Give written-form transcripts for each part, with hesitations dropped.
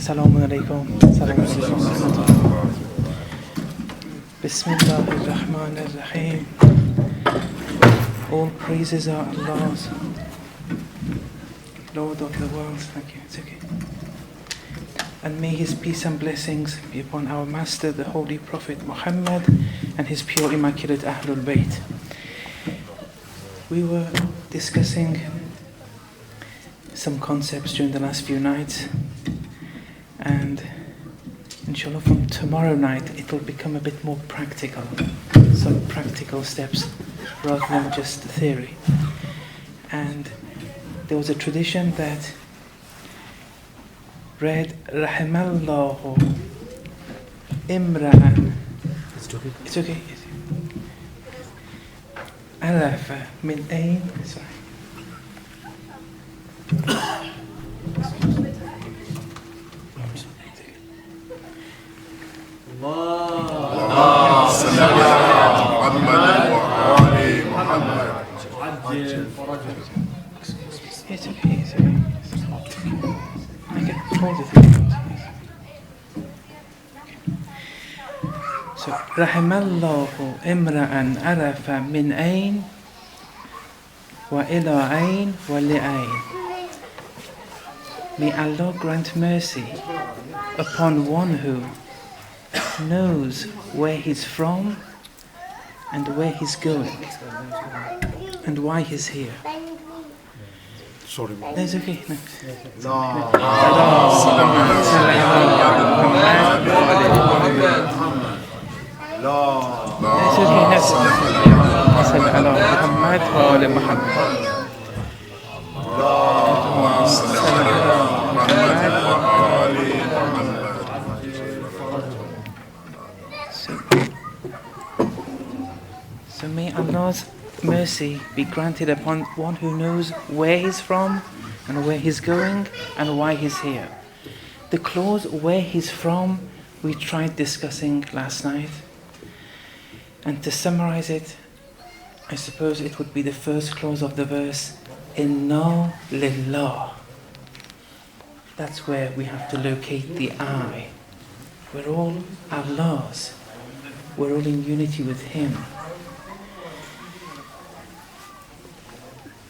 Assalamu alaikum. Bismillahirrahmanirrahim. All praises are Allah's, Lord of the worlds. Thank you. It's okay. And may His peace and blessings be upon our Master, the Holy Prophet Muhammad, and his pure, immaculate Ahlul Bayt. We were discussing some concepts during the last few nights, and inshallah from tomorrow night it will become a bit more practical, some practical steps rather than just theory. And there was a tradition that read Rahimallahu Imra'an. It's okay. Arafa min ayn. Sorry. Allah Muhammad wa ali Muhammad. It's okay. Okay, hold it. So, Rahimallahu imra'an arafa min ayn wa ila ayn wa li ayn. May Allah grant mercy upon one who knows where he's from and where he's going and why he's here. Sorry. That's okay. No. That's okay. So may Allah's mercy be granted upon one who knows where he's from and where he's going and why he's here. The clause where he's from we tried discussing last night, and to summarize it, I suppose it would be the first clause of the verse, Inna lillah. That's where we have to locate the I. We're all Allah's. We're all in unity with Him.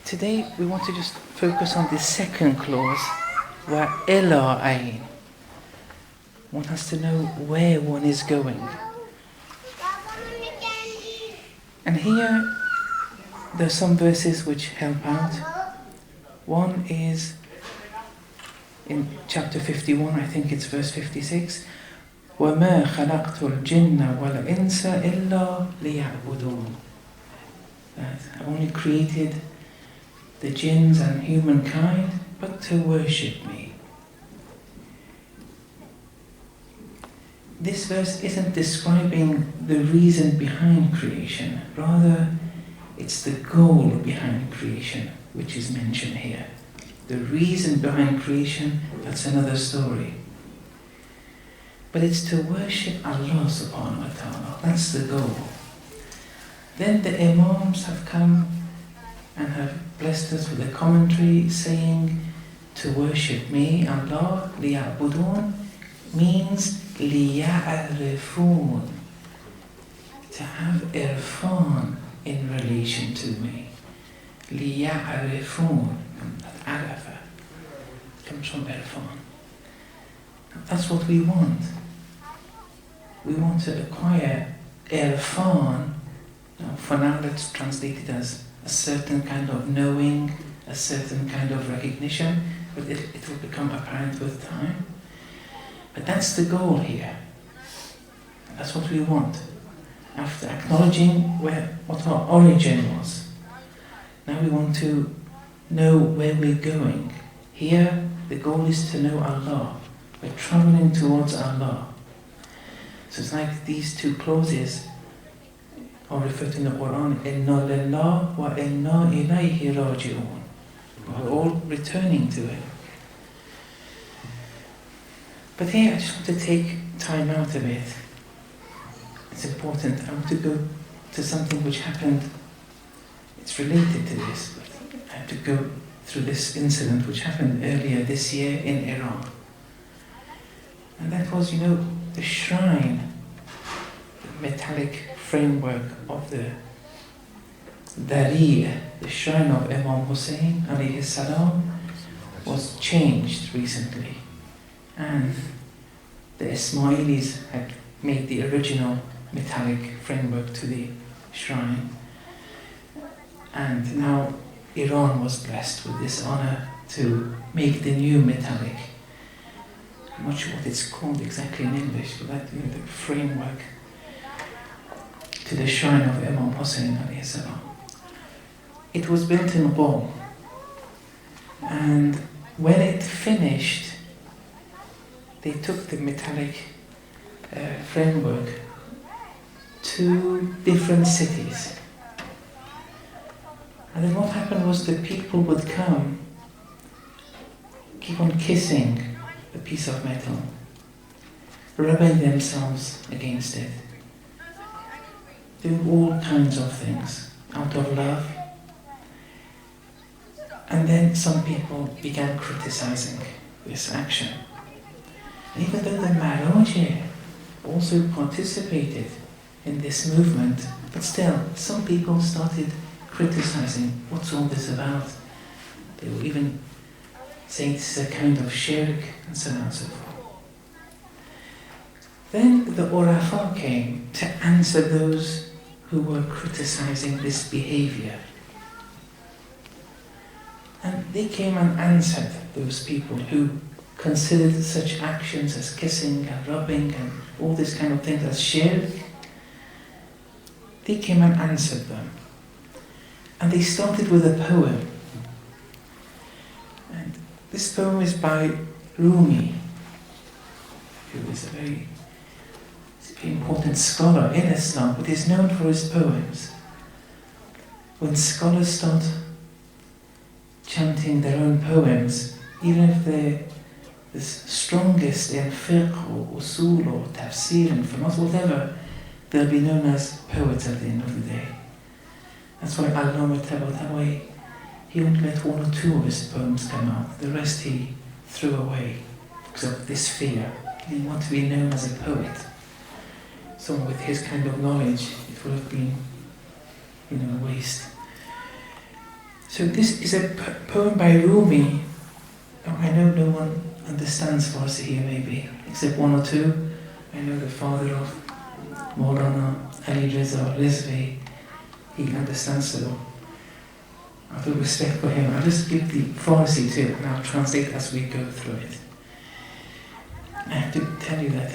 Today we want to just focus on the second clause, where ila ayn. One has to know where one is going. And here there are some verses which help out. One is in chapter 51, I think it's verse 56. وَمَا خَلَقْتُ الْجِنَّ وَالْإِنسَ إِلَّا لِيَعْبُدُونَ. That I only created the jinns and humankind, but to worship me. This verse isn't describing the reason behind creation, rather it's the goal behind creation which is mentioned here. The reason behind creation, that's another story. But it's to worship Allah subhanahu wa ta'ala, that's the goal. Then the Imams have come and have blessed us with a commentary saying to worship me, Allah, liya'budun, means liya'arifun, to have irfan in relation to me. Liya'arifun, arafa, comes from irfan. That's what we want. We want to acquire irfan. Now, for now, let's translate it as a certain kind of knowing, a certain kind of recognition, but it will become apparent with time. But that's the goal here. That's what we want. After acknowledging what our origin was, now we want to know where we're going. Here, the goal is to know Allah. We're traveling towards Allah. So it's like these two clauses are referred to in the Quran, Inna lillah wa inna ilayhi raji'un. We're all returning to it. But here I just want to take time out of it. It's important. I want to go to something which happened. It's related to this, but I have to go through this incident which happened earlier this year in Iran. And that was, the shrine, the metallic framework of the Dari, the shrine of Imam Hussein alayhi salam, was changed recently. And the Ismailis had made the original metallic framework to the shrine. And now Iran was blessed with this honor to make the new metallic. I'm not sure what it's called exactly in English, but that, the framework to the shrine of Imam Hussein alayhi salam. It was built in Qom, and when it finished, they took the metallic framework to different cities. And then what happened was the people would come, keep on kissing the piece of metal, rubbing themselves against it, doing all kinds of things out of love. And then some people began criticizing this action. And even though the Maharaja also participated in this movement, but still, some people started criticizing what's all this about. They were even saying this is a kind of shirk, and so on and so forth. Then the Urafa came to answer those who were criticizing this behavior. And they came and answered those people who considered such actions as kissing and rubbing and all this kind of things as shirk. They came and answered them. And they started with a poem. And this poem is by Rumi, who is a very important scholar in Islam, but is known for his poems. When scholars start chanting their own poems, even if they're the strongest in fiqh or usul or tafsir and philosophy, whatever, they'll be known as poets at the end of the day. That's why Allama Tabatabai, he only let one or two of his poems come out. The rest he threw away because of this fear. He didn't want to be known as a poet. Someone with his kind of knowledge, it would have been, a waste. So this is a poem by Rumi. I know no one understands Farsi here maybe, except one or two. I know the father of Maulana Ali Reza Rizvi, he understands it all. I have respect for him. I'll just give the Farsi to it and I'll translate as we go through it. I have to tell you that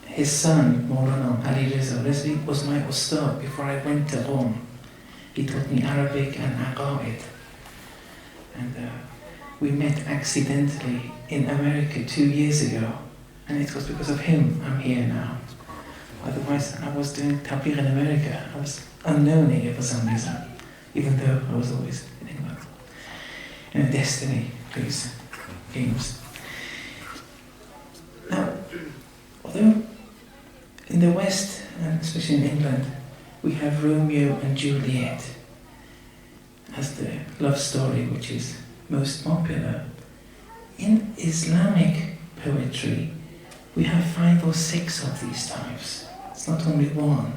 his son, Maulana Ali Reza Rizvi, was my ustad before I went to Qom. He taught me Arabic and Aqa'id. And we met accidentally in America 2 years ago. And it was because of him I'm here now. Otherwise, I was doing tabligh in America. I was unknown here for some reason, even though I was always in England. And destiny, please, games. Now, although in the West, and especially in England, we have Romeo and Juliet as the love story which is most popular. In Islamic poetry, we have 5 or 6 of these types. It's not only one.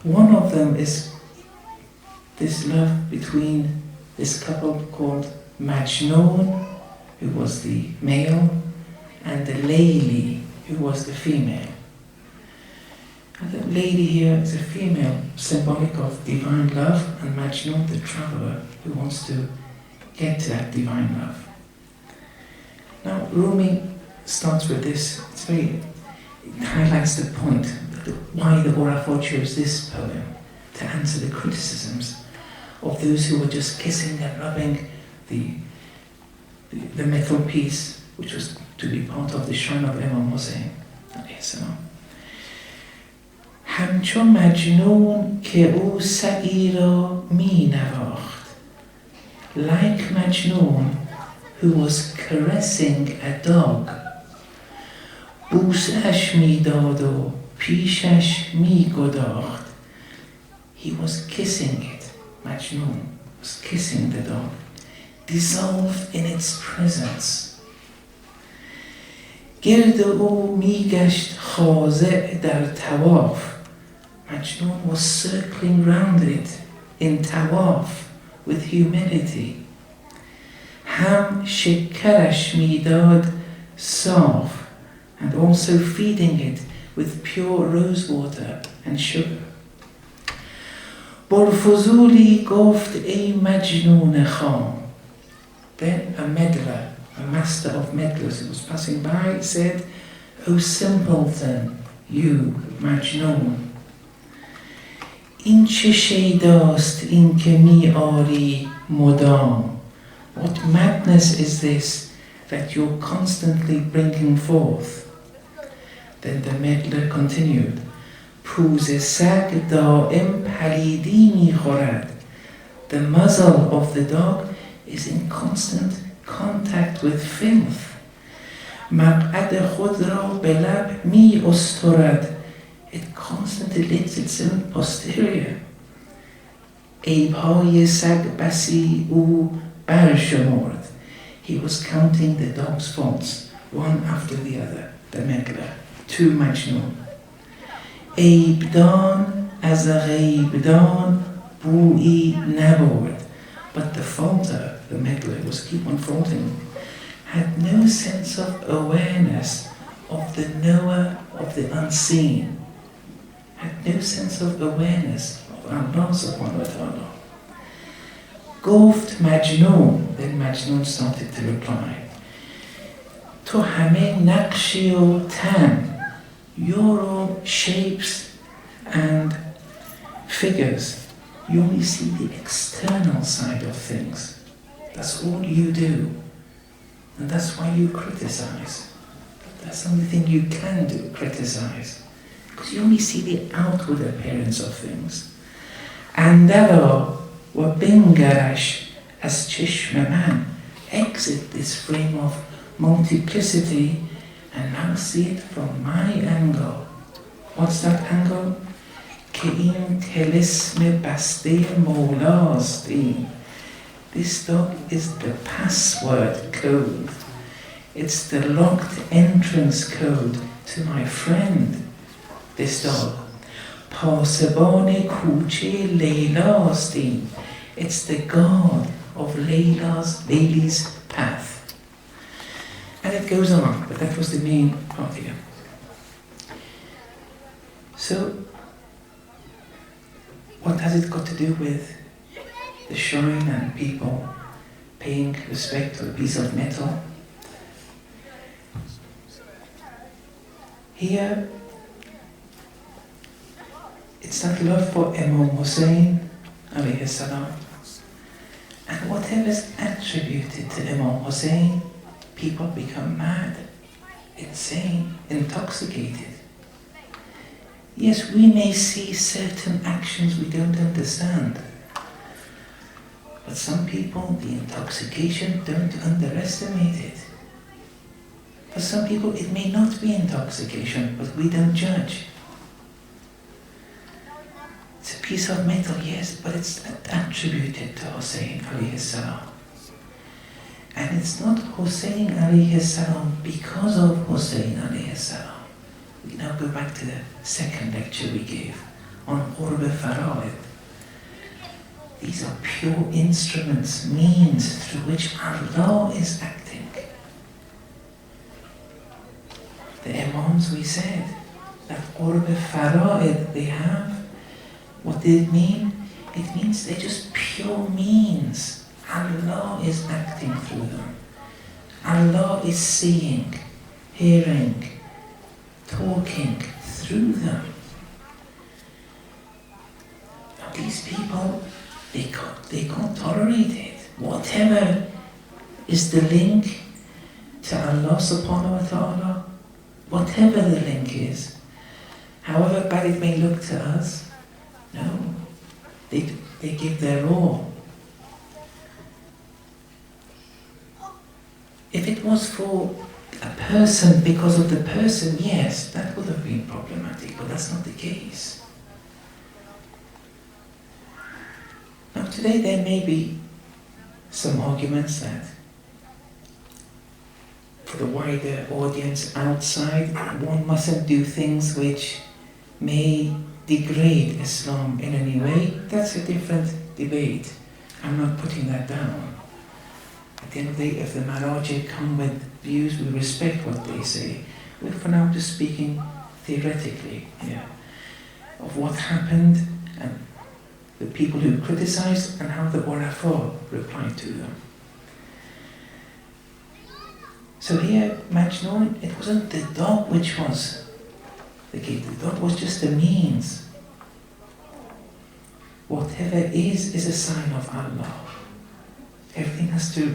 One of them is this love between this couple called Majnun, who was the male, and the Layli, who was the female. And the lady here is a female, symbolic of divine love, and Majnun, the traveler, who wants to get to that divine love. Now, Rumi starts with this. It highlights the point, why the Urafa chose this poem to answer the criticisms of those who were just kissing and rubbing the metal piece, which was to be part of the shrine of Imam Hussein. همچو مجنون که او سعی را می نواخت. Like Majnun, who was caressing a dog. بوسش می داد و پیشش می گداخت. He was kissing it. Majnun was kissing the dog, dissolved in its presence. گرد او میگشت خاضع در طواف. Majnun was circling round it in tawaf with humility. هم شکرش میداد صاف, and also feeding it with pure rose water and sugar. بلفضولی گفت ای مجنون خام. Then a meddler, a master of meddlers who was passing by, said, O simpleton, you Majnun, این چه شیداست این که می آری مدام. What madness is this that you're constantly bringing forth? Then the meddler continued, پوز سگ دائم پلیدی می خورد. The muzzle of the dog is in constant contact with filth. مقعد خود را به لب می استرد. It constantly licks its own posterior. عیب‌های سگ بسی او برشمرد. He was counting the dog's faults, one after the other, the meddler, to Majnun. عیبدان از غیبدان بویی نبرد. But the faulter, the meddler, was keep on faulting, had no sense of awareness of the knower of the unseen, had no sense of awareness of Allah subhanahu wa ta'ala. گفت مجنون, then Majnun started to reply, تو همه نقشی و تن, you're all shapes and figures. You only see the external side of things. That's all you do. And that's why you criticize. That's the only thing you can do, criticize. Because you only see the outward appearance of things. Andara wa bingarash as chishma man. Exit this frame of multiplicity and now see it from my angle. What's that angle? که این طلسم بسته مولاست این. This dog is the password code. It's the locked entrance code to my friend, this dog. پاسبان کوچه لیلاست این. It's the guard of Layli's path. And it goes on, but that was the main part here. So, what has it got to do with the shrine and people paying respect to a piece of metal? Here, it's that love for Imam Hussein, alayhi salam, and whatever is attributed to Imam Hussein, people become mad, insane, intoxicated. Yes, we may see certain actions we don't understand, but some people, the intoxication, don't underestimate it. For some people, it may not be intoxication, but we don't judge. It's a piece of metal, yes, but it's attributed to Hussein alayhi salam. And it's not Hussein alayhi salam because of Hussein alayhi salam. We now go back to the second lecture we gave on Qurb Fara'id. These are pure instruments, means through which Allah is acting. The Imams, we said, that Qurb Fara'id they have, what did it mean? It means they're just pure means. Allah is acting through them. Allah is seeing, hearing, talking through them. Now these people, they can't tolerate it. Whatever is the link to Allah subhanahu wa ta'ala, whatever the link is, however bad it may look to us, no, they give their all. If it was for a person because of the person, yes, that would have been problematic, but that's not the case. Now today there may be some arguments that for for the wider audience outside, one mustn't do things which may degrade Islam in any way. That's a different debate. I'm not putting that down. At the end of the day, if the Maraji come with views, we respect what they say. We're for now just speaking theoretically here of what happened and the people who criticized and how the Urafa replied to them. So here, Majnun, it wasn't the dog which was the gate. The dog was just a means. Whatever is a sign of Allah. Everything has to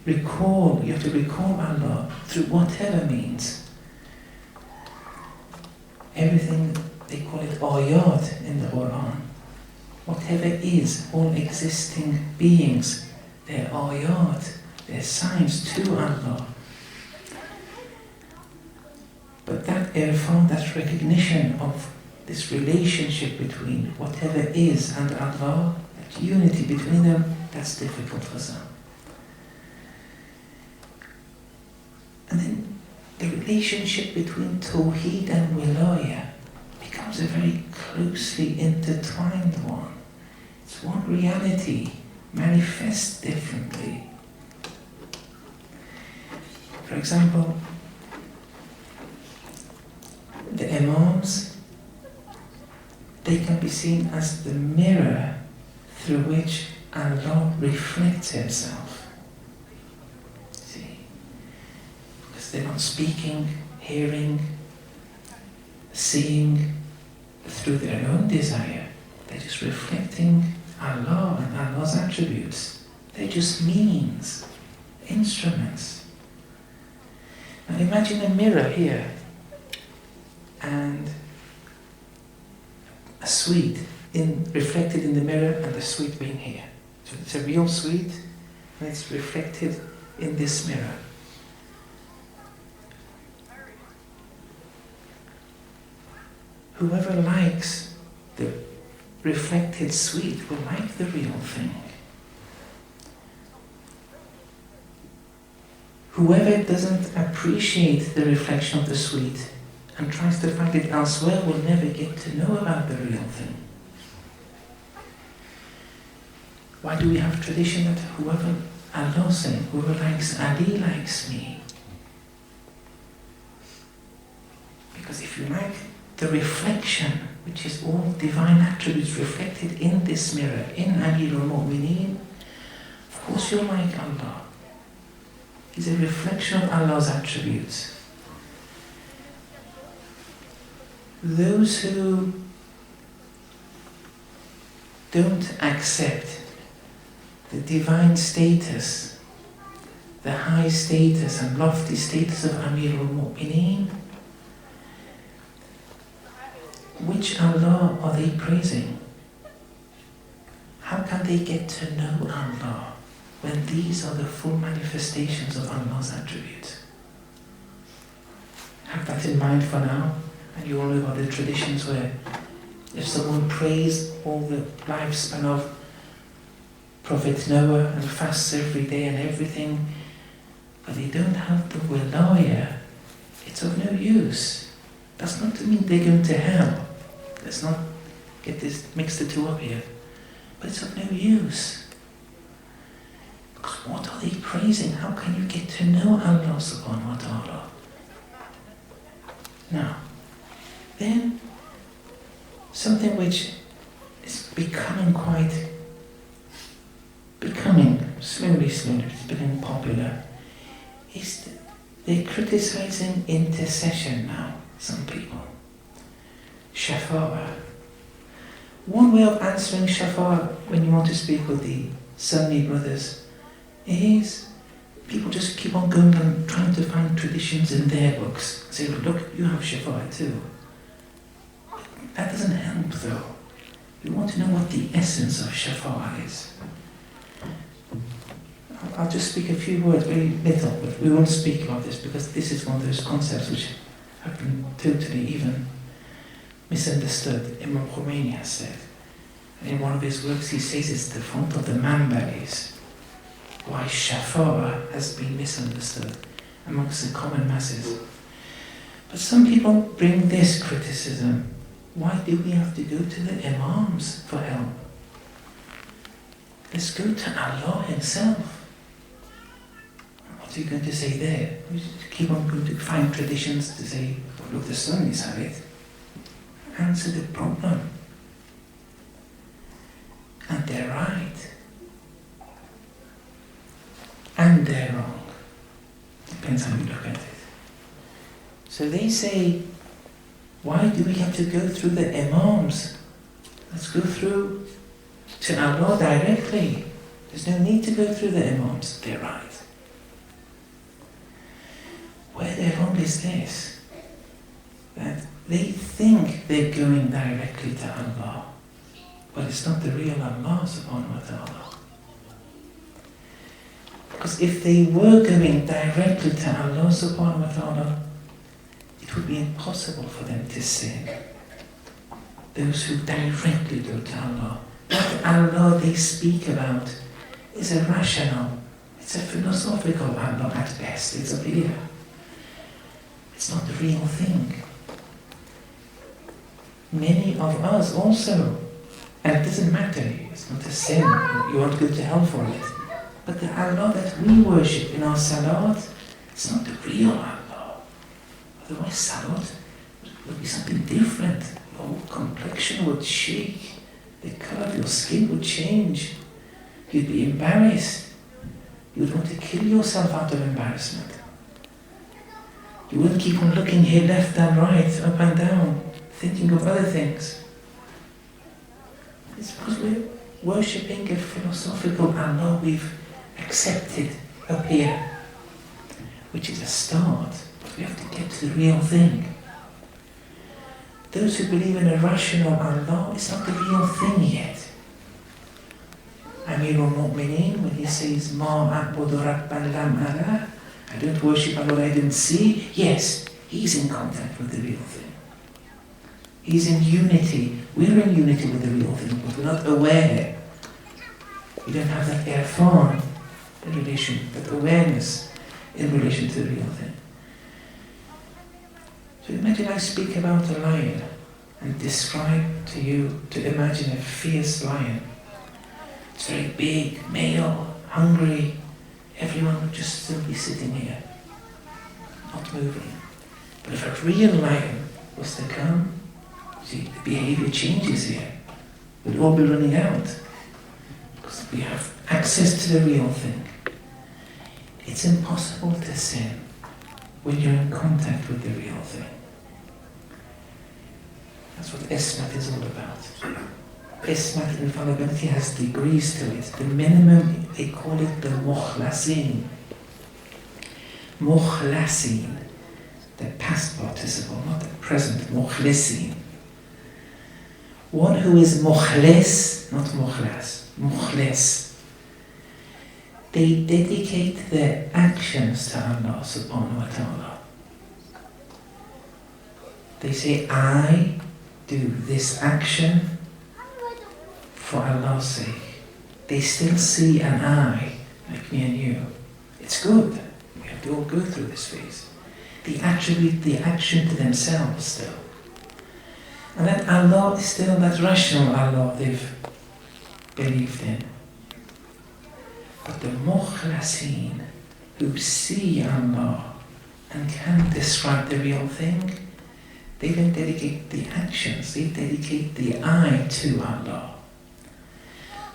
recall, you have to recall Allah through whatever means. Everything, they call it ayat in the Quran. Whatever is, all existing beings, they're ayat, they're signs to Allah. But that irfan, that recognition of this relationship between whatever is and Allah, that unity between them, that's difficult for some. And then the relationship between Tawheed and Wilayah becomes a very closely intertwined one. It's one reality, manifests differently. For example, the Imams, they can be seen as the mirror through which Allah reflects Himself. See? Because they're not speaking, hearing, seeing through their own desire. They're just reflecting Allah and Allah's attributes. They're just means, instruments. Now imagine a mirror here and a sweet reflected in the mirror and the sweet being here. So it's a real sweet and it's reflected in this mirror. Whoever likes the reflected sweet will like the real thing. Whoever doesn't appreciate the reflection of the sweet and tries to find it elsewhere will never get to know about the real thing. Why do we have tradition that whoever, Allah said, whoever likes Ali likes me? Because if you like the reflection, which is all divine attributes reflected in this mirror, in Amirul Mu'mineen, of course you'll like Allah. He's a reflection of Allah's attributes. Those who don't accept the divine status, the high status and lofty status of Amirul Mu'mineen, which Allah are they praising? How can they get to know Allah when these are the full manifestations of Allah's attributes? Have that in mind for now. And you all know about the traditions where if someone prays all the lifespan of Prophet Noah and fasts every day and everything, but they don't have the wilayah, it's of no use. That's not to mean they're going to hell. Let's not mix the two up here. But it's of no use. Because what are they praising? How can you get to know Allah subhanahu wa ta'ala? Now, then, something which is slowly, it's becoming popular, is they're criticizing intercession now, some people. Shafa'a. One way of answering shafa'a when you want to speak with the Sunni brothers is people just keep on going and trying to find traditions in their books. Say, look, you have shafa'a too. That doesn't help though. We want to know what the essence of shafa'a is. I'll just speak a few words, very little, but we won't speak about this because this is one of those concepts which have been totally even misunderstood. Imam Khomeini has said. In one of his works he says it's the fault of the Manba'is why shafa'a has been misunderstood. amongst the common masses. But some people bring this criticism. Why do we have to go to the Imams for help? Let's go to Allah Himself. What are you going to say there? You keep on going to find traditions to say, oh, look, the Sunnis have it. Answer the problem. And they're right. And they're wrong. Depends how you look at it. So they say, why do we have to go through the Imams? Let's go through to Allah directly. There's no need to go through the Imams. They're right. Where they're wrong is this, that they think they're going directly to Allah, but it's not the real Allah subhanahu wa ta'ala. Because if they were going directly to Allah subhanahu wa ta'ala, it would be impossible for them to sin. Those who directly go to Allah. What Allah they speak about is a rational, it's a philosophical Allah at best, it's a bid'ah. It's not the real thing. Many of us also, and it doesn't matter, it's not a sin, you won't go to hell for it. But the Allah that we worship in our salat, it's not the real Allah. Otherwise salat would be something different. Your complexion would shake, the colour of your skin would change. You'd be embarrassed. You'd want to kill yourself out of embarrassment. You wouldn't keep on looking here left and right, up and down, thinking of other things. It's because we're worshipping a philosophical Allah we've accepted up here, which is a start, but we have to get to the real thing. Those who believe in a rational Allah, it's not the real thing yet. Amirul Mu'mineen, when he says, Ma a'budu rabban lam ara, I don't worship Allah I didn't see. Yes, he's in contact with the real thing. He's in unity. We're in unity with the real thing, but we're not aware. We don't have that irfan in relation, that awareness in relation to the real thing. So imagine I speak about a lion and describe to you to imagine a fierce lion. It's very big, male, hungry. Everyone would just still be sitting here, not moving. But if a real lion was to come, see, the behavior changes here. We'd all be running out because we have access to the real thing. It's impossible to sin when you're in contact with the real thing. That's what Ismat is all about. Ismat infallibility has degrees to it. The minimum, they call it the Mukhlasin. Mukhlasin, the past participle, not the present, Mukhlisin. One who is Mukhlis, not Mukhlas, Mukhlis. They dedicate their actions to Allah subhanahu wa ta'ala. They say, I do this action for Allah's sake. They still see an I, like me and you. It's good. We have to all go through this phase. They attribute the action to themselves still. And that Allah is still that rational Allah they've believed in. But the Mukhlasin, who see Allah and can describe the real thing, they don't dedicate the actions, they dedicate the I to Allah.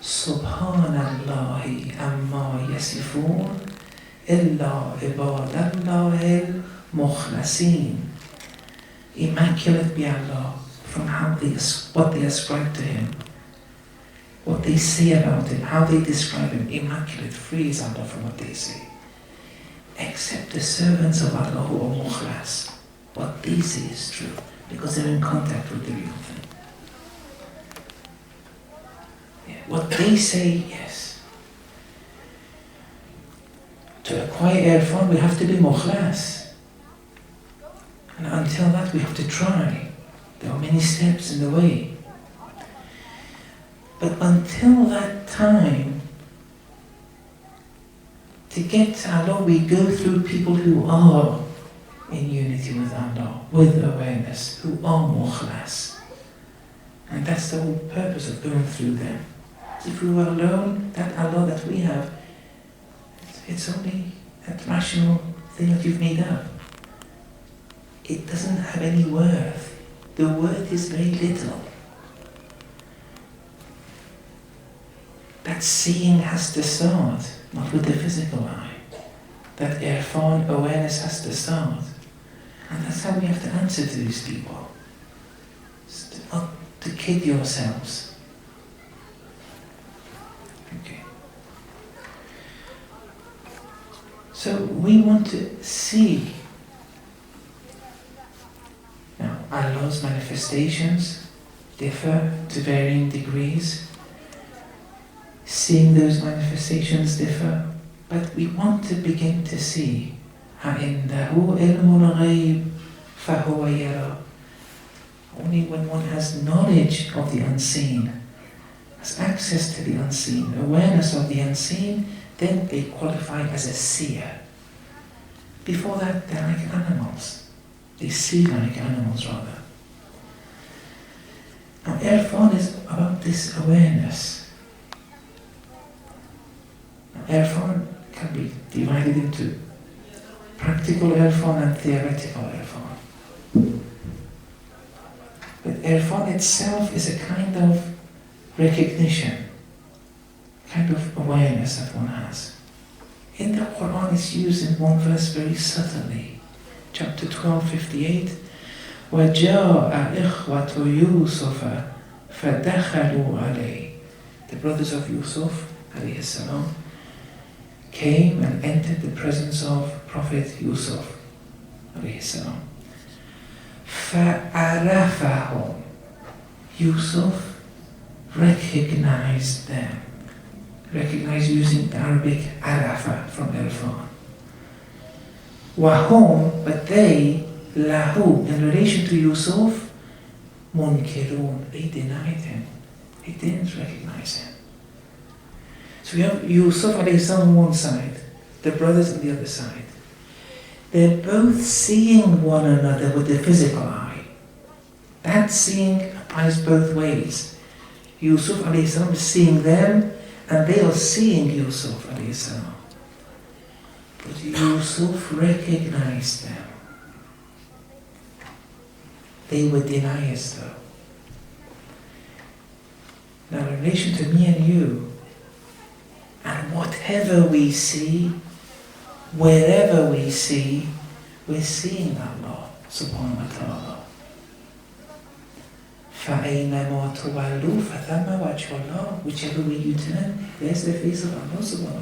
Subhanallahi amma yasifun illa ibadallahi al-mukhlasin. Immaculate be Allah from what they ascribe to Him, what they say about Him, how they describe Him. Immaculate, free is Allah from what they say. Except the servants of Allah who are mukhlas. What they say is true, because they're in contact with the real thing. Yeah, what they say, yes. To acquire irfan, we have to be mukhlas. And until that, we have to try. There are many steps in the way. But until that time, To get to Allah, we go through people who are in unity with Allah, with awareness, who are mukhlas. And that's the whole purpose of going through them. If we were alone, that Allah that we have, it's only that rational thing that you've made up. It doesn't have any worth. The worth is very little. That seeing has to start, not with the physical eye. That irfan, awareness, has to start. And that's how we have to answer to these people. Not to kid yourselves. Okay. So we want to see. Now, Allah's manifestations differ to varying degrees. Seeing those manifestations differ, but we want to begin to see أَعِنْدَهُ عِلْمُ الْغَيْبِ فَهُوَ يَرَى. Only when one has knowledge of the unseen, has access to the unseen, awareness of the unseen, then they qualify as a seer. Before that, they're like animals. They see like animals, rather. Now, irfan is about this awareness. Irfan can be divided into practical irfan and theoretical irfan. But irfan itself is a kind of recognition, kind of awareness that one has. In the Quran, it's used in one verse very subtly. Chapter 12:58, وَجَاءَ إِخْوَةُ يُوسُفَ فَدَخَلُوا عَلَيْهِ. The brothers of Yusuf, alayhi salam, came and entered the presence of Prophet Yusuf, alayhi salam. فَعَرَفَهُمْ. Yusuf recognized them. Recognized using the Arabic arafa from irfan. وَهُمْ, but they, lahu, in relation to Yusuf, munkirun, they denied him. They didn't recognize him. So we have Yusuf alayhi salam on one side, the brothers on the other side. They're both seeing one another with the physical eye. That seeing applies both ways. Yusuf alayhi salam is seeing them, and they are seeing Yusuf alayhi salam. But Yusuf recognized them. They were deniers though. Now in relation to me and you, and whatever we see, wherever we see, we're seeing Allah subhanahu wa ta'ala. فَأَيْنَمَا تُوَلُّوا فَثَمَّ وَجْهُ اللَّهِ. Whichever way you turn, there's the face of Allah subhanahu wa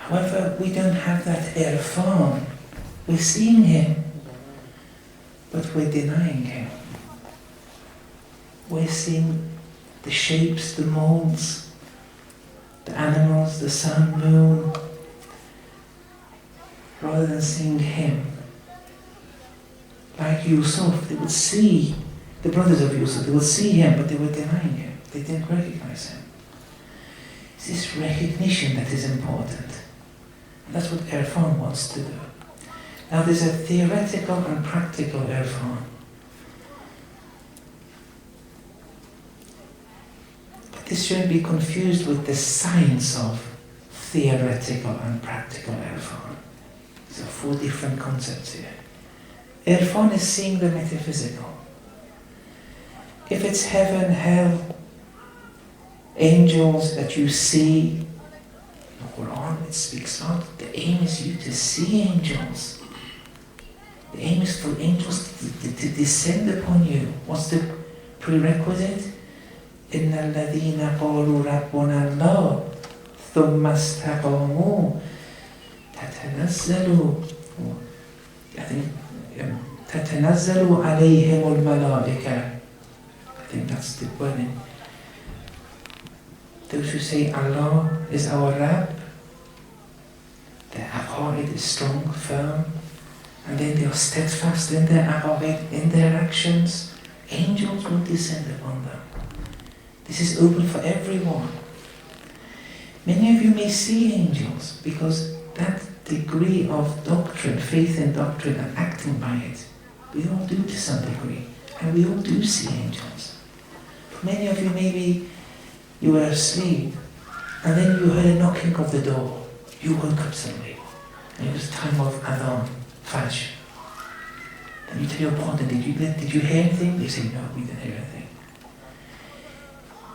ta'ala. However, we don't have that irfan. We're seeing Him, but we're denying Him. We're seeing the shapes, the molds, the animals, the sun, moon, rather than seeing Him. Like Yusuf, they would see, the brothers of Yusuf, they would see him, but they were denying him. They didn't recognize him. It's this recognition that is important. And that's what irfan wants to do. Now there's a theoretical and practical irfan. But this shouldn't be confused with the science of theoretical and practical irfan. These are four different concepts here. Irfan is seeing the metaphysical. If it's heaven, hell, angels that you see, in the Quran it speaks out, the aim is you to see angels. The aim is for angels to descend upon you. What's the prerequisite? إِنَّ الَّذِينَ قَالُوا رَبُّنَا اللَّهُ ثُمَّ اسْتَقَامُوا تَتَنَزَّلُ تَتَنَزَّلُ عَلَيْهِمُ الْمَلَائِكَةُ. I think that's the wording. Those who say Allah is our Rabb, their aqaid is strong, firm, and then they are steadfast in their aqaid, in their actions, angels will descend upon them. This is open for everyone. Many of you may see angels because that degree of doctrine, faith in doctrine and acting by it, we all do to some degree. And we all do see angels. For many of you, maybe you were asleep and then you heard a knocking of the door. You woke up suddenly. And it was time of Adhan, Fajr. And you tell your partner, did you hear anything? They say, no, we didn't hear anything.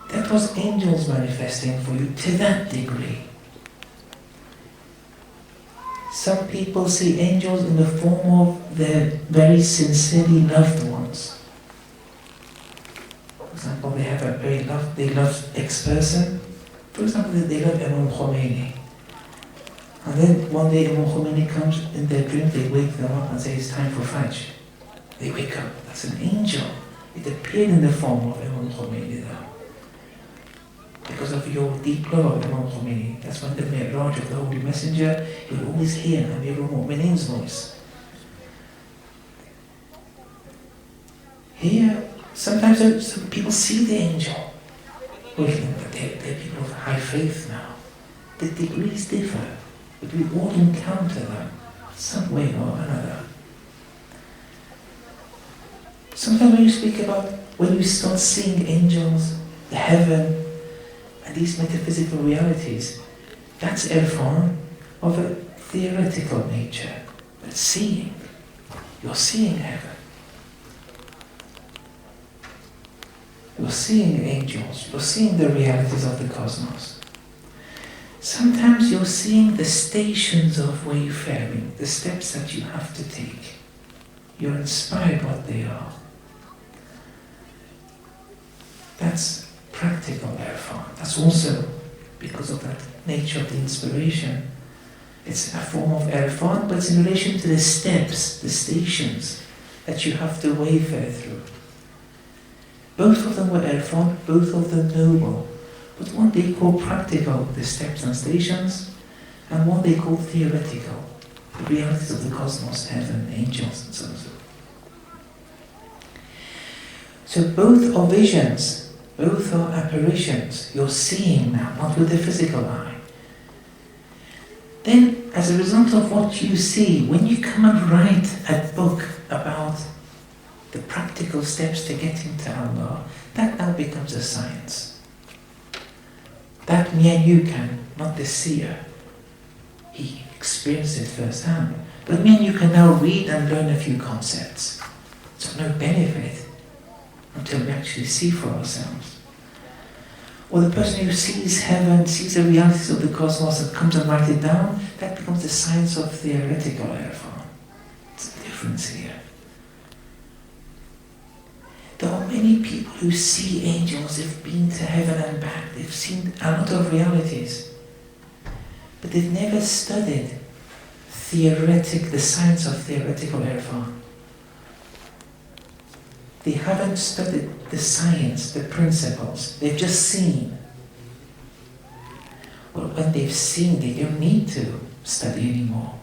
That was angels manifesting for you to that degree. Some people see angels in the form of their very sincerely loved ones. For example, they have they love X person. For example, they love Imam Khomeini. And then one day Imam Khomeini comes in their dream, they wake them up and say, it's time for Fajr. They wake up. That's an angel. It appeared in the form of Imam Khomeini though. Because of your deep love of Imam Khomeini. That's when the Mi'raj of the Holy Messenger, you'll always hear Amir al-Mu'mineen's voice. Here, sometimes some people see the angel. Well, they're people of high faith now. The degrees differ, but we all encounter them some way or another. Sometimes when you speak about, when you start seeing angels, the heaven, and these metaphysical realities, that's irfan of a theoretical nature. But seeing, you're seeing heaven. You're seeing angels, you're seeing the realities of the cosmos. Sometimes you're seeing the stations of wayfaring, the steps that you have to take. You're inspired what they are. That's practical irfan. That's also because of that nature of the inspiration. It's a form of irfan, but it's in relation to the steps, the stations that you have to wayfare through. Both of them were irfan, both of them noble. But one they call practical, the steps and stations, and one they call theoretical, the realities of the cosmos, heaven, angels, and so on. So both are visions, both are apparitions. You're seeing now, not with the physical eye. Then, as a result of what you see, when you come and write a book about the practical steps to getting to Allah, that now becomes a science. That me and you can, not the seer. He experienced it firsthand. But me and you can now read and learn a few concepts. It's of no benefit until we actually see for ourselves. Or the person who sees heaven, sees the realities of the cosmos and comes and writes it down, that becomes the science of theoretical irfan. It's a difference here. There are many people who see angels, they've been to heaven and back, they've seen a lot of realities, but they've never studied the science of theoretical irfan. They haven't studied the science, the principles, they've just seen. Well, when they've seen, they don't need to study anymore.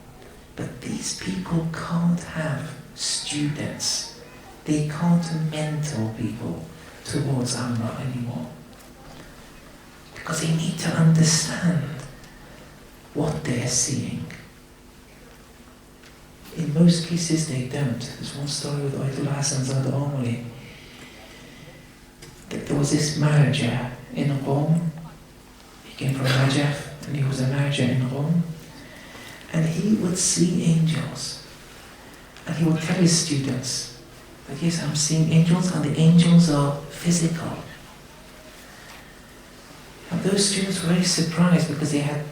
But these people can't have students. They can't mentor people towards Allah anymore. Because they need to understand what they're seeing. In most cases they don't. There's one story with Ayatollah Hassan Zada Omri. There was this manager in Rome. He came from Najaf and he was a manager in Rome. And he would see angels. And he would tell his students, but yes, I'm seeing angels, and the angels are physical. And those students were very surprised because they had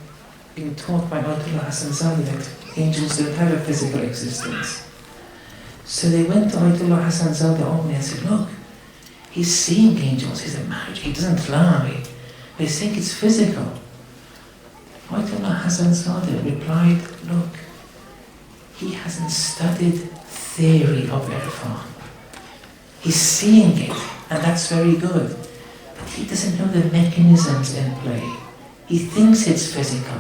been taught by Ayatollah Hassan Zada that angels don't have a physical existence. So they went to Ayatollah Hassan Zada Omri and said, look, he's seeing angels, he's a marriage, he doesn't lie. They think it's physical. Ayatollah Hassan Zada replied, look, he hasn't studied theory of irfan. He's seeing it, and that's very good. But he doesn't know the mechanisms in play. He thinks it's physical.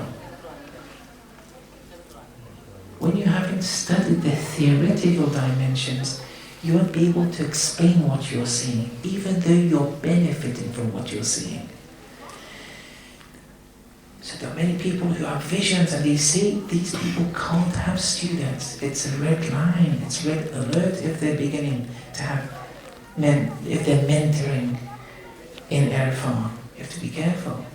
When you haven't studied the theoretical dimensions, you won't be able to explain what you're seeing, even though you're benefiting from what you're seeing. So So there are many people who have visions and they say these people can't have students. It's a red line, it's red alert if they're beginning to have if they're mentoring in Irfan. You have to be careful.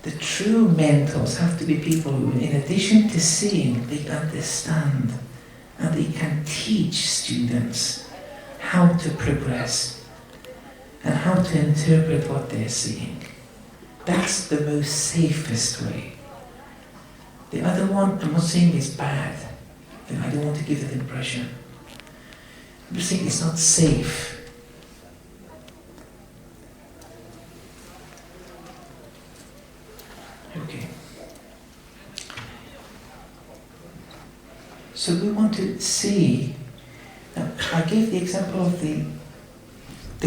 The true mentors have to be people who, in addition to seeing, they understand and they can teach students how to progress and how to interpret what they're seeing. That's the most safest way. The other one, I'm not saying is bad. I don't want to give that impression. I'm just saying it's not safe. Okay. So we want to see. Now, I gave the example of the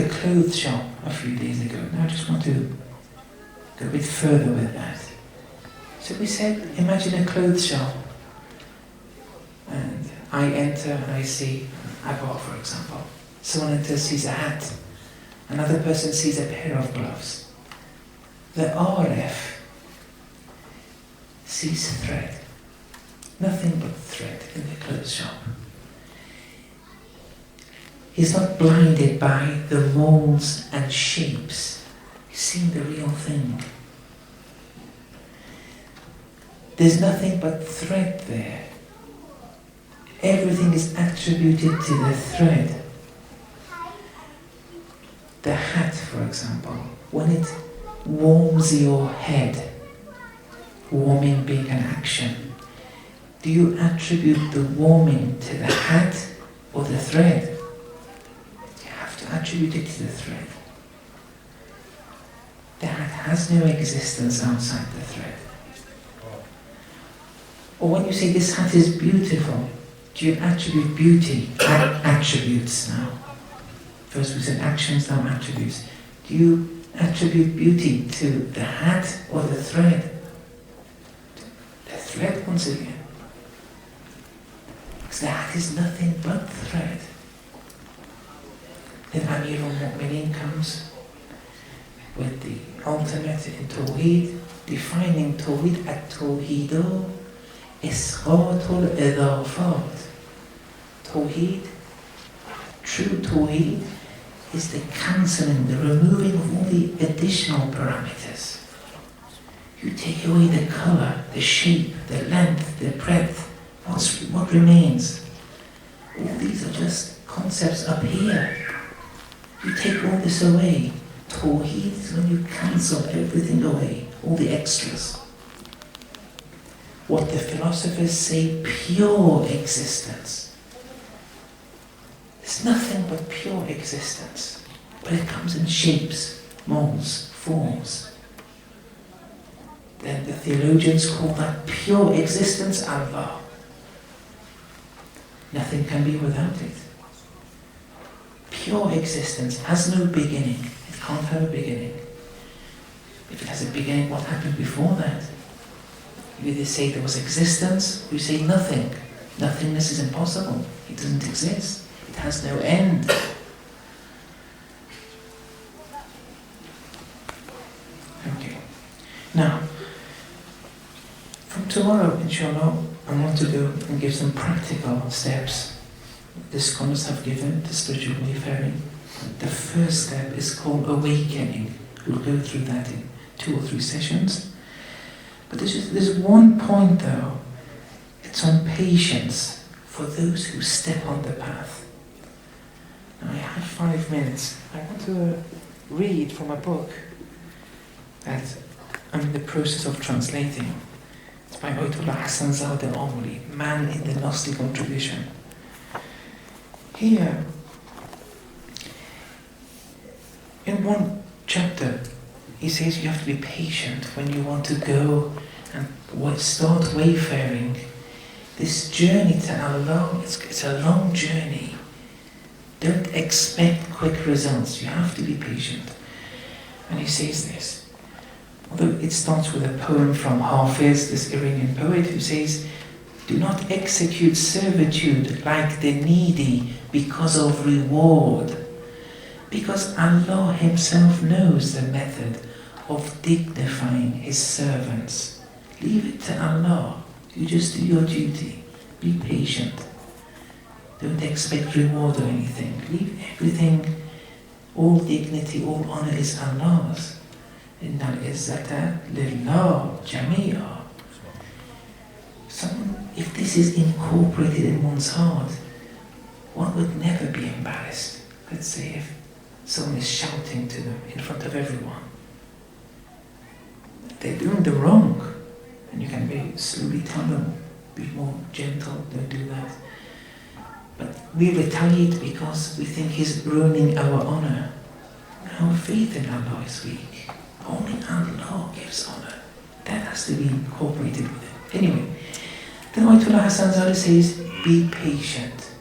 clothes shop a few days ago. Now I just want to go a bit further with that. So we said, imagine a clothes shop. And I enter and I see a bar, for example. Someone enters, sees a hat. Another person sees a pair of gloves. The RF sees thread. Nothing but thread in the clothes shop. He's not blinded by the molds and shapes. He's seeing the real thing. There's nothing but thread there. Everything is attributed to the thread. The hat, for example, when it warms your head, warming being an action, do you attribute the warming to the hat or the thread? You have to attribute it to the thread. The hat has no existence outside the thread. Or when you say this hat is beautiful, do you attribute beauty? Attributes now. First we said actions, now attributes. Do you attribute beauty to the hat or the thread? The thread once again. Because the hat is nothing but thread. Then Amir al-Mu'mineen comes with the ultimate in Tawheed, defining Tawheed at-Tawheedo Isqatul Idafat. Tawheed, true Tawheed, is the cancelling, the removing of all the additional parameters. You take away the colour, the shape, the length, the breadth. What remains? All these are just concepts up here. You take all this away. Tawheed is when you cancel everything away, all the extras. What the philosophers say, pure existence. It's nothing but pure existence, but it comes in shapes, molds, forms. Then the theologians call that pure existence Allah. Nothing can be without it. Pure existence has no beginning. It can't have a beginning. If it has a beginning, what happened before that? You either say there was existence, or you say nothing. Nothingness is impossible. It doesn't exist. It has no end. Okay. Now, from tomorrow, inshallah, I want to go and give some practical steps the scholars have given to spiritual wayfaring. The first step is called awakening. We'll go through that in 2 or 3 sessions. But there's one point though. It's on patience for those who step on the path. Now I have 5 minutes. I want to read from a book that I'm in the process of translating. It's by Ayatollah Hassan Zadeh Omri, Man in the Gnostical Tradition. Here, in one chapter, he says you have to be patient when you want to go and start wayfaring. This journey to Allah, it's a long journey. Don't expect quick results. You have to be patient. And he says this, although it starts with a poem from Hafiz, this Iranian poet, who says, do not execute servitude like the needy because of reward. Because Allah Himself knows the method of dignifying His servants. Leave it to Allah. You just do your duty. Be patient. Don't expect reward or anything. Leave everything, all dignity, all honor is Allah's. Innal izzata lillah jami'a. If this is incorporated in one's heart, one would never be embarrassed. Let's say if someone is shouting to them in front of everyone. They're doing the wrong. And you can very slowly tell them, be more gentle, don't do that. But we retaliate because we think He's ruining our honor. Our faith in Allah is weak. Only Allah gives honor. That has to be incorporated with it. Anyway, then Ayatollah Hassan Zali says, be patient.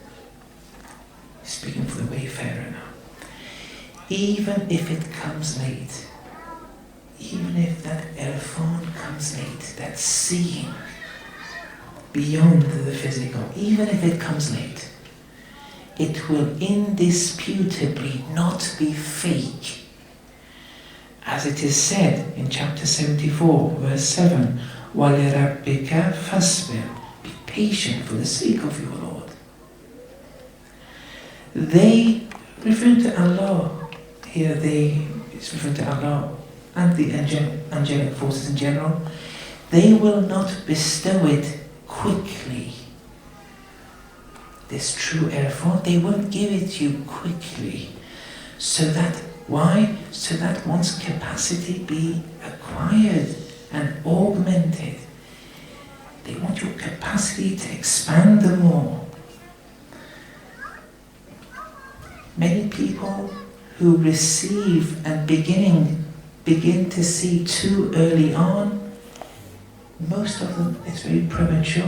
Speaking for the wayfarer now. Even if it comes late, even if that irfan comes late, that seeing beyond the physical, even if it comes late, it will indisputably not be fake. As it is said in chapter 74, verse 7, وَلِرَبِّكَ فَاصْبِرْ. Be patient for the sake of your Lord. They, referring to Allah, here it's referring to Allah and the angelic forces in general, they will not bestow it quickly. This true irfan, they won't give it to you quickly. So that, why? So that one's capacity be acquired and augmented. They want your capacity to expand the more. Many people who receive and begin to see too early on, most of them, it's very premature.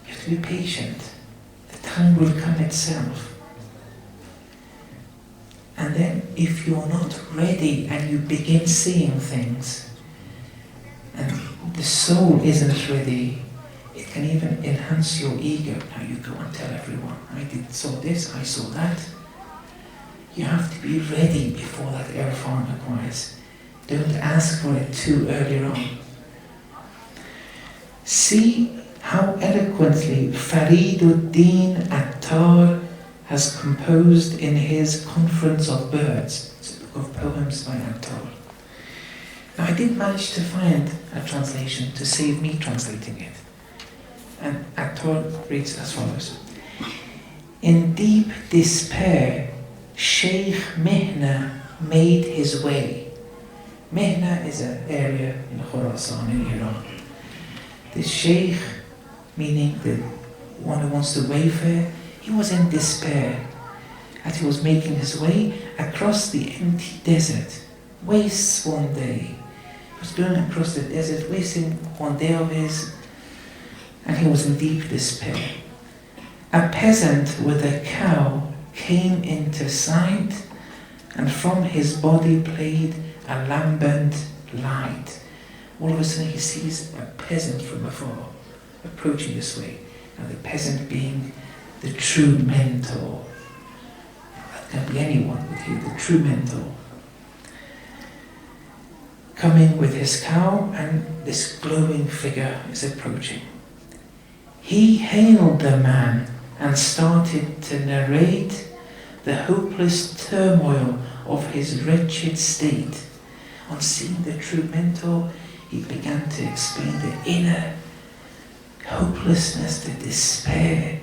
You have to be patient. The time will come itself. And then if you're not ready and you begin seeing things, and the soul isn't ready, it can even enhance your ego. Now you go and tell everyone, I saw this, I saw that. You have to be ready before that irfan acquires. Don't ask for it too early on. See how eloquently Fariduddin Attar has composed in his Conference of Birds. It's a book of poems by Attar. Now I did manage to find a translation to save me translating it. And Attar reads as follows. In deep despair, Sheikh Mihna made his way. Mihna is an area in Khurasan in Iran. The Sheikh, meaning the one who wants to wayfare, he was in despair as he was making his way across the empty desert. Wastes one day. He was going across the desert, wasting one day of his, and he was in deep despair. A peasant with a cow came into sight, and from his body played a lambent light. All of a sudden he sees a peasant from afar approaching this way. Now the peasant being the true mentor. That can be anyone with you, the true mentor. Coming with his cow, and this glowing figure is approaching. He hailed the man and started to narrate the hopeless turmoil of his wretched state. On seeing the true mentor, he began to explain the inner hopelessness, the despair.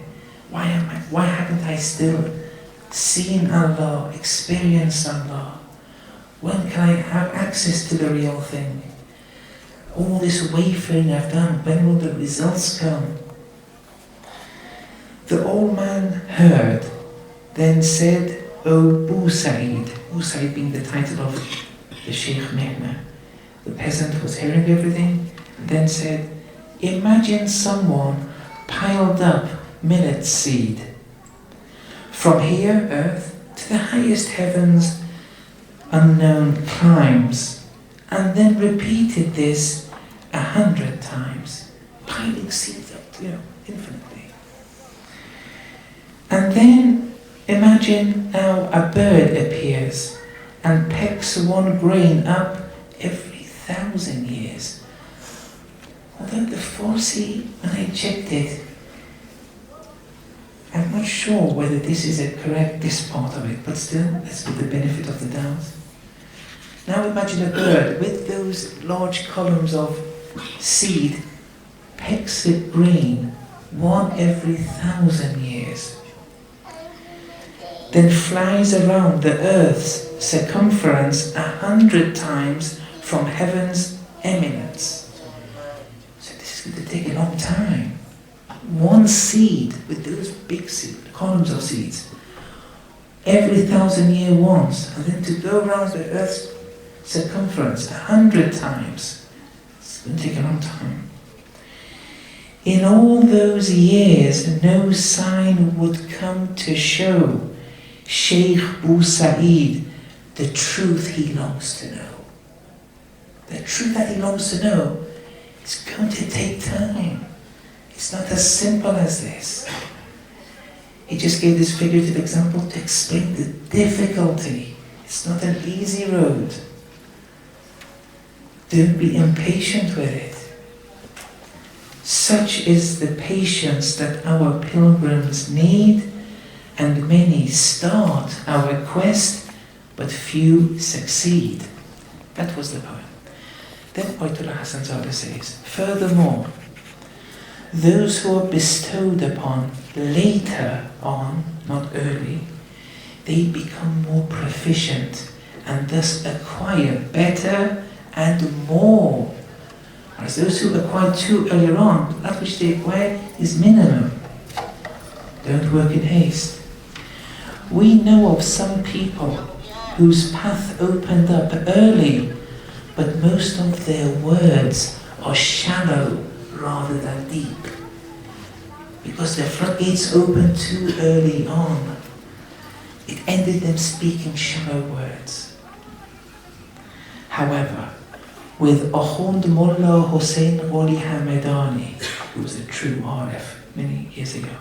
Why haven't I still seen Allah, experienced Allah? When can I have access to the real thing? All this wayfaring I've done, when will the results come? The old man heard, then said, O Sa'id being the title of the Sheikh Mihna. The peasant was hearing everything, and then said, imagine someone piled up millet seed. From here, earth, to the highest heavens, unknown climbs, and then repeated this 100 times, piling seeds up, infinitely. And then Imagine now a bird appears and pecks one grain up every 1,000 years. Although the Farsi, when I checked it, I'm not sure whether this is this part of it, but still, let's give the benefit of the doubt. Now imagine a bird with those large columns of seed, pecks the grain one every 1,000 years, then flies around the earth's circumference 100 times from heaven's eminence. So this is going to take a long time. One seed with those big columns of seeds, every 1,000 years once, and then to go around the earth's circumference 100 times. It's going to take a long time. In all those years, no sign would come to show Sheikh Bu Sa'id the truth he longs to know. The truth that he longs to know is going to take time. It's not as simple as this. He just gave this figurative example to explain the difficulty. It's not an easy road. Don't be impatient with it. Such is the patience that our pilgrims need, and many start our quest, but few succeed. That was the poem. Then Ayatollah Hassan Zadeh says, furthermore, those who are bestowed upon later on, not early, they become more proficient and thus acquire better and more. Whereas those who acquire too earlier on, that which they acquire is minimum. Don't work in haste. We know of some people whose path opened up early, but most of their words are shallow rather than deep. Because their floodgates opened too early on, it ended them speaking shallow words. However, with Akhund Mullah Hussein Gholi Hamedani, who was a true Arif many years ago,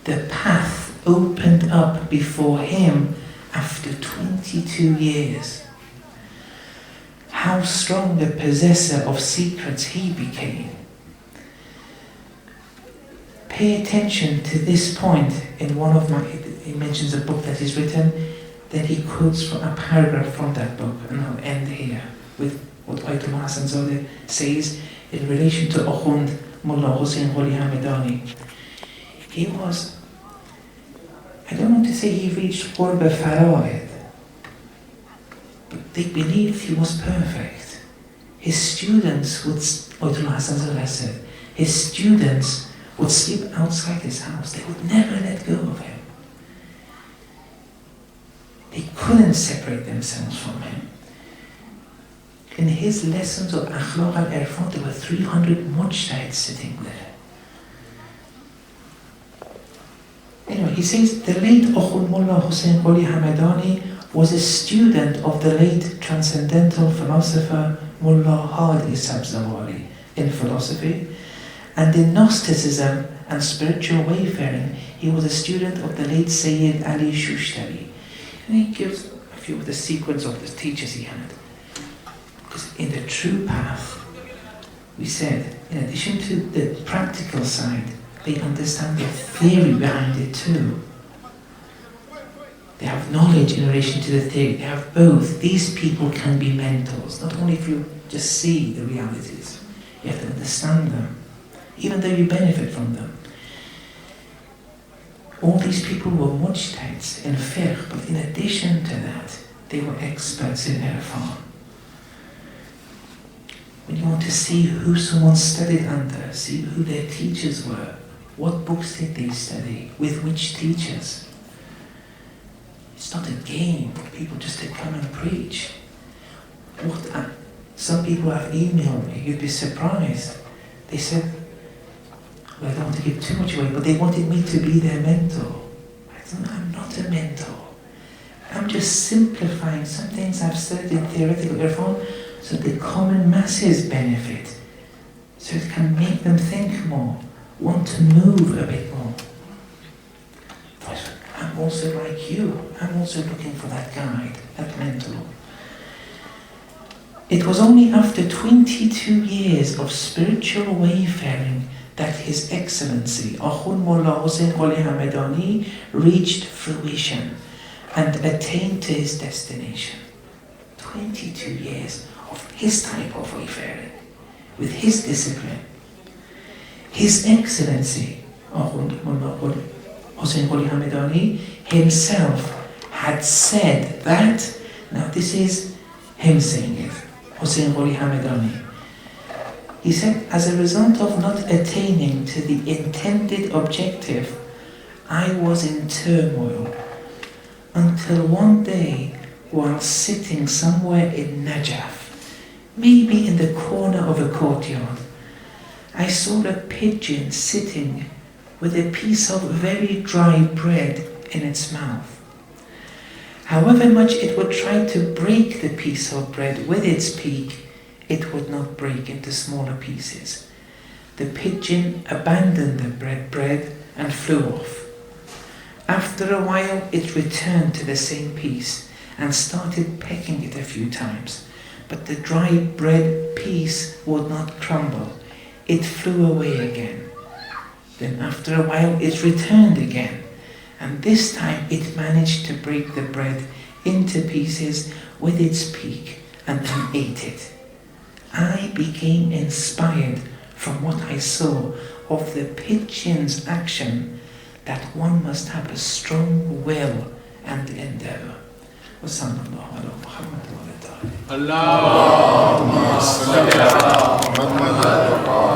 the path opened up before him after 22 years. How strong a possessor of secrets he became. Pay attention to this point in one of he mentions a book that he's written, then he quotes from a paragraph from that book, and I'll end here with what Ayatollah Hassan Zadeh says in relation to Akhund Mullah Hussein Gholi Hamedani. He was, I don't want to say he reached Qurb Fara'id, but they believed he was perfect. His students would, Ayatollah Hassan Zadeh said, his students would sleep outside his house. They would never let go of him. They couldn't separate themselves from him. In his lessons of Akhlaq al-Irfan, there were 300 mujtahids sitting there. Anyway, he says, the late Akhund Mullah Hussein Gholi Hamedani was a student of the late transcendental philosopher Mullah Hadi Sabzawari in philosophy, and in Gnosticism and spiritual wayfaring, he was a student of the late Sayyid Ali Shushtari. And he gives a few of the sequence of the teachers he had. Because in the true path, we said, in addition to the practical side, they understand the theory behind it too. They have knowledge in relation to the theory. They have both. These people can be mentors, not only if you just see the realities, you have to understand them, even though you benefit from them. All these people were mujtahids in fiqh, but in addition to that, they were experts in irfan. When you want to see who someone studied under, see who their teachers were, what books did they study, with which teachers. It's not a game for people just to come and preach. Some people have emailed me, you'd be surprised. They said, well, I don't want to give too much away, but they wanted me to be their mentor. I said, I'm not a mentor. I'm just simplifying some things I've studied in theoretical irfan so the common masses benefit, so it can make them think more, want to move a bit more. I'm I'm also like you. I'm also looking for that guide, that mentor. It was only after 22 years of spiritual wayfaring that His Excellency Akhund Mullah Hussein Qoli Hamedani reached fruition and attained to his destination. 22 years of his type of wayfaring, with his discipline. His Excellency Akhund Mullah Hussein Qoli Hamedani himself had said that, now this is him saying it, Hussein Qoli Hamedani. He said, as a result of not attaining to the intended objective, I was in turmoil until one day, while sitting somewhere in Najaf, maybe in the corner of a courtyard, I saw a pigeon sitting with a piece of very dry bread in its mouth. However much it would try to break the piece of bread with its beak, it would not break into smaller pieces. The pigeon abandoned the bread and flew off. After a while, it returned to the same piece and started pecking it a few times, but the dry bread piece would not crumble. It flew away again. Then after a while, it returned again, and this time it managed to break the bread into pieces with its beak and then ate it. I became inspired from what I saw of the pigeon's action that one must have a strong will and endeavor. Sallallahu ala Muhammad wa ala alihi. Allahumma salli ala Muhammad wa ala